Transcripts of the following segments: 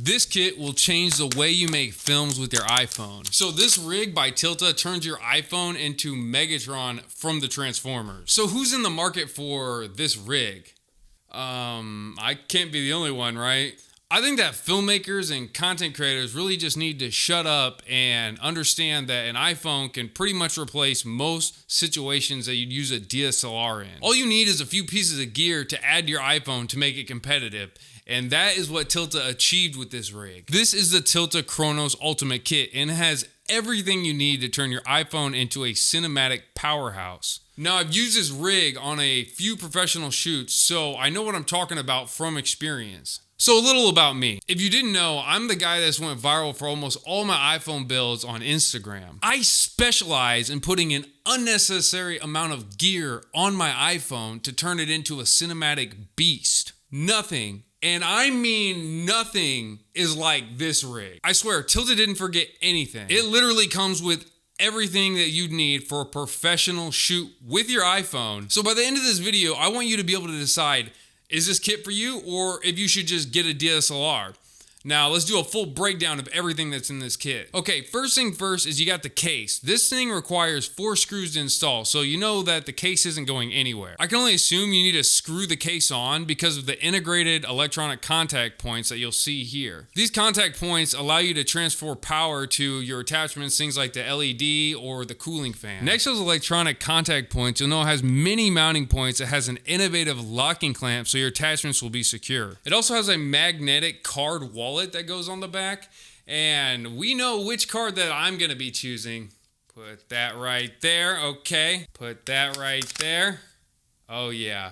This kit will change the way you make films with your iPhone. So this rig by Tilta turns your iPhone into Megatron from the Transformers. So who's in the market for this rig? I can't be the only one, right? I think that filmmakers and content creators really just need to shut up and understand that an iPhone can pretty much replace most situations that you'd use a DSLR in. All you need is a few pieces of gear to add to your iPhone to make it competitive. And that is what Tilta achieved with this rig. This is the Tilta Khronos Ultimate Kit, and it has everything you need to turn your iPhone into a cinematic powerhouse. Now, I've used this rig on a few professional shoots, so I know what I'm talking about from experience. So a little about me. If you didn't know, I'm the guy that's went viral for almost all my iPhone builds on Instagram. I specialize in putting an unnecessary amount of gear on my iPhone to turn it into a cinematic beast. Nothing, and I mean nothing, is like this rig. I swear, Tilta didn't forget anything. It literally comes with everything that you'd need for a professional shoot with your iPhone. So by the end of this video, I want you to be able to decide, is this kit for you, or if you should just get a DSLR? Now, let's do a full breakdown of everything that's in this kit. Okay, first thing first is you got the case. This thing requires 4 screws to install, so you know that the case isn't going anywhere. I can only assume you need to screw the case on because of the integrated electronic contact points that you'll see here. These contact points allow you to transfer power to your attachments, things like the LED or the cooling fan. Next to those electronic contact points, you'll know it has many mounting points. It has an innovative locking clamp, so your attachments will be secure. It also has a magnetic card wallet that goes on the back, and we know which card that I'm gonna be choosing. Put that right there. Okay, put that right there. Oh yeah,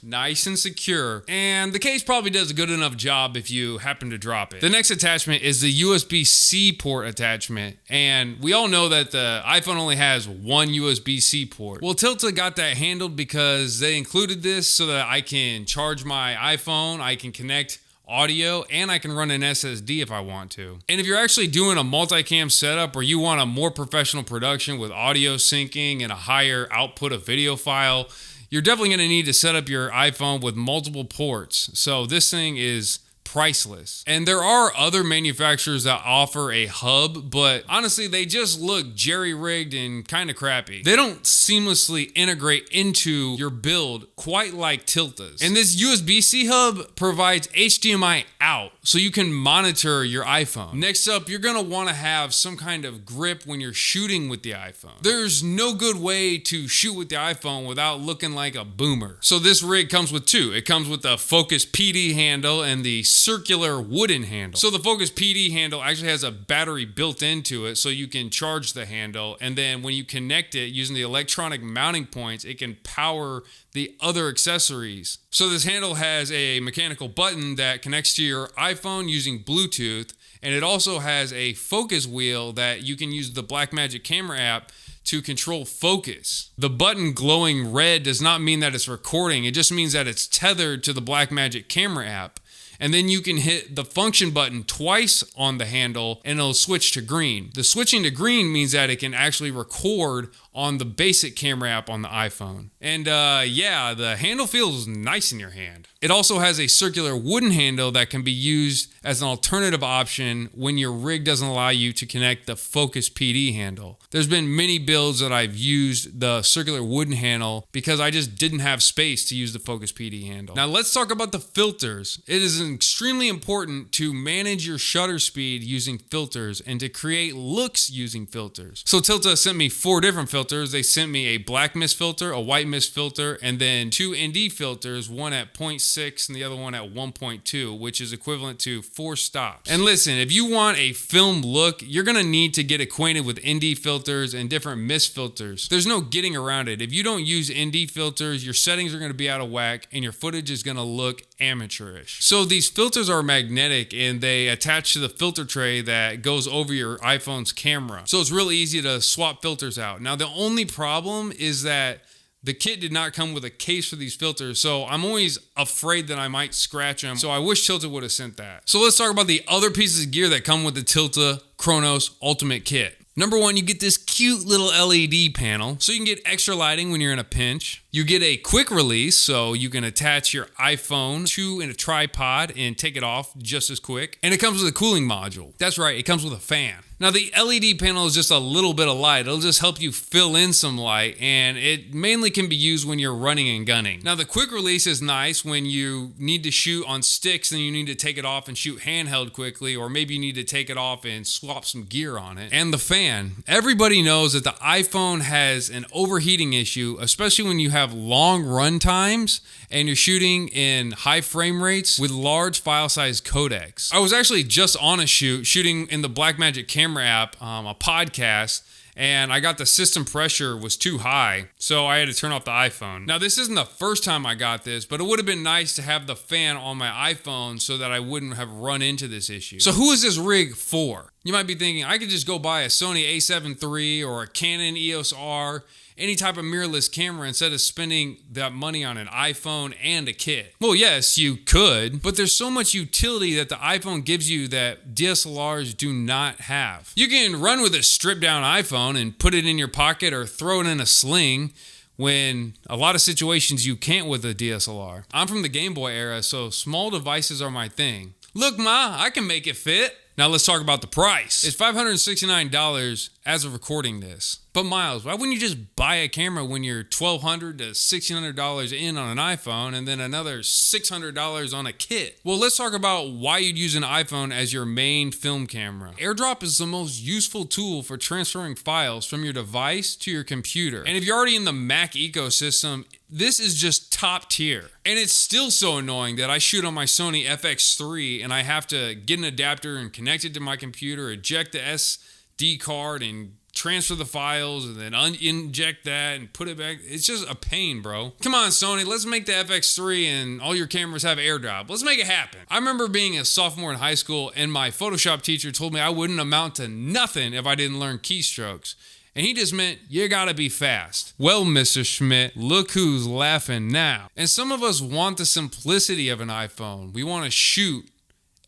nice and secure, and the case probably does a good enough job if you happen to drop it. The next attachment is the USB-C port attachment, and we all know that the iPhone only has one USB-C port. Well, Tilta got that handled because they included this so that I can charge my iPhone, I can connect audio, and I can run an SSD if I want to. And if you're actually doing a multicam setup or you want a more professional production with audio syncing and a higher output of video file, you're definitely going to need to set up your iPhone with multiple ports. So this thing is priceless. And there are other manufacturers that offer a hub, but honestly, they just look jerry-rigged and kind of crappy. They don't seamlessly integrate into your build quite like Tilta's. And this USB-C hub provides HDMI out, so you can monitor your iPhone. Next up, you're gonna wanna have some kind of grip when you're shooting with the iPhone. There's no good way to shoot with the iPhone without looking like a boomer. So this rig comes with 2. It comes with the Focus PD handle and the circular wooden handle. So the Focus PD handle actually has a battery built into it so you can charge the handle, and then when you connect it using the electronic mounting points, it can power the other accessories. So this handle has a mechanical button that connects to your iPhone using Bluetooth, and it also has a focus wheel that you can use the Blackmagic camera app to control focus. The button glowing red does not mean that it's recording, it just means that it's tethered to the Blackmagic camera app. And then you can hit the function button twice on the handle and it'll switch to green. The switching to green means that it can actually record on the basic camera app on the iPhone. And yeah, the handle feels nice in your hand. It also has a circular wooden handle that can be used as an alternative option when your rig doesn't allow you to connect the Focus PD handle. There's been many builds that I've used the circular wooden handle because I just didn't have space to use the Focus PD handle. Now let's talk about the filters. It is extremely important to manage your shutter speed using filters and to create looks using filters. So Tilta sent me 4 different filters. They sent me a black mist filter, a white mist filter, and then 2 ND filters, one at 0.6 and the other one at 1.2, which is equivalent to 4 stops. And listen, if you want a film look, you're gonna need to get acquainted with ND filters and different mist filters. There's no getting around it. If you don't use ND filters, your settings are gonna be out of whack and your footage is gonna look amateurish. So these filters are magnetic and they attach to the filter tray that goes over your iPhone's camera. So it's really easy to swap filters out. Now the only problem is that the kit did not come with a case for these filters, so I'm always afraid that I might scratch them. So I wish Tilta would have sent that. So let's talk about the other pieces of gear that come with the Tilta Khronos Ultimate Kit. Number 1, you get this cute little LED panel, so you can get extra lighting when you're in a pinch. You get a quick release, so you can attach your iPhone to a tripod and take it off just as quick. And it comes with a cooling module. That's right, it comes with a fan. Now the LED panel is just a little bit of light. It'll just help you fill in some light, and it mainly can be used when you're running and gunning. Now the quick release is nice when you need to shoot on sticks and you need to take it off and shoot handheld quickly, or maybe you need to take it off and swap some gear on it. And the fan. Everybody knows that the iPhone has an overheating issue, especially when you have long run times and you're shooting in high frame rates with large file size codecs. I was actually just on a shooting in the Blackmagic camera app, a podcast, and I got the system pressure was too high, so I had to turn off the iPhone. Now this isn't the first time I got this, but it would have been nice to have the fan on my iPhone so that I wouldn't have run into this issue. So who is this rig for? You might be thinking, I could just go buy a Sony a7 III or a Canon EOS R, any type of mirrorless camera, instead of spending that money on an iPhone and a kit. Well, yes, you could, but there's so much utility that the iPhone gives you that DSLRs do not have. You can run with a stripped down iPhone and put it in your pocket or throw it in a sling, when a lot of situations you can't with a DSLR. I'm from the Game Boy era, so small devices are my thing. Look, Ma, I can make it fit. Now let's talk about the price. It's $569 as of recording this. But Miles, why wouldn't you just buy a camera when you're $1,200 to $1,600 in on an iPhone and then another $600 on a kit? Well, let's talk about why you'd use an iPhone as your main film camera. AirDrop is the most useful tool for transferring files from your device to your computer. And if you're already in the Mac ecosystem, this is just top tier. And it's still so annoying that I shoot on my Sony FX3 and I have to get an adapter and connect it to my computer, eject the SD card and transfer the files and then inject that and put it back. It's just a pain, bro. Come on, Sony, let's make the FX3 and all your cameras have AirDrop. Let's make it happen. I remember being a sophomore in high school and my Photoshop teacher told me I wouldn't amount to nothing if I didn't learn keystrokes. And he just meant, you gotta be fast. Well, Mr. Schmidt, look who's laughing now. And some of us want the simplicity of an iPhone. We wanna shoot,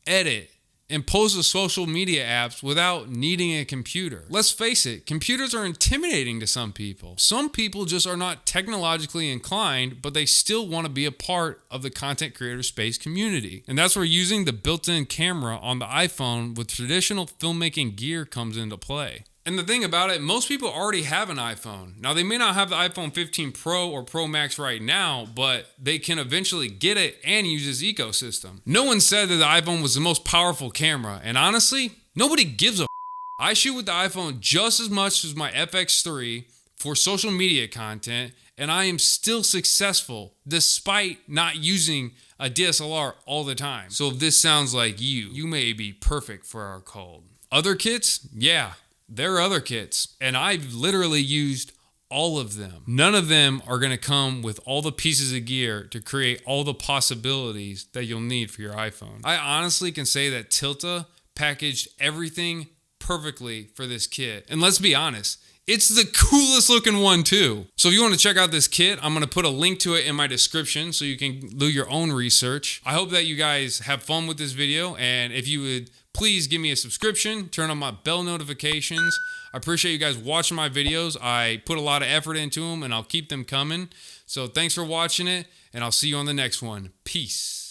edit, and post to social media apps without needing a computer. Let's face it, computers are intimidating to some people. Some people just are not technologically inclined, but they still want to be a part of the content creator space community. And that's where using the built-in camera on the iPhone with traditional filmmaking gear comes into play. And the thing about it, most people already have an iPhone. Now, they may not have the iPhone 15 Pro or Pro Max right now, but they can eventually get it and use this ecosystem. No one said that the iPhone was the most powerful camera, and honestly, nobody gives a f. I shoot with the iPhone just as much as my FX3 for social media content, and I am still successful despite not using a DSLR all the time. So if this sounds like you may be perfect for our cult. Other kits? Yeah. There are other kits, and I've literally used all of them. None of them are going to come with all the pieces of gear to create all the possibilities that you'll need for your iPhone. I honestly can say that Tilta packaged everything perfectly for this kit. And let's be honest, it's the coolest looking one too. So if you want to check out this kit, I'm going to put a link to it in my description so you can do your own research. I hope that you guys have fun with this video, and if you would please give me a subscription, turn on my bell notifications. I appreciate you guys watching my videos. I put a lot of effort into them and I'll keep them coming. So thanks for watching it, and I'll see you on the next one. Peace.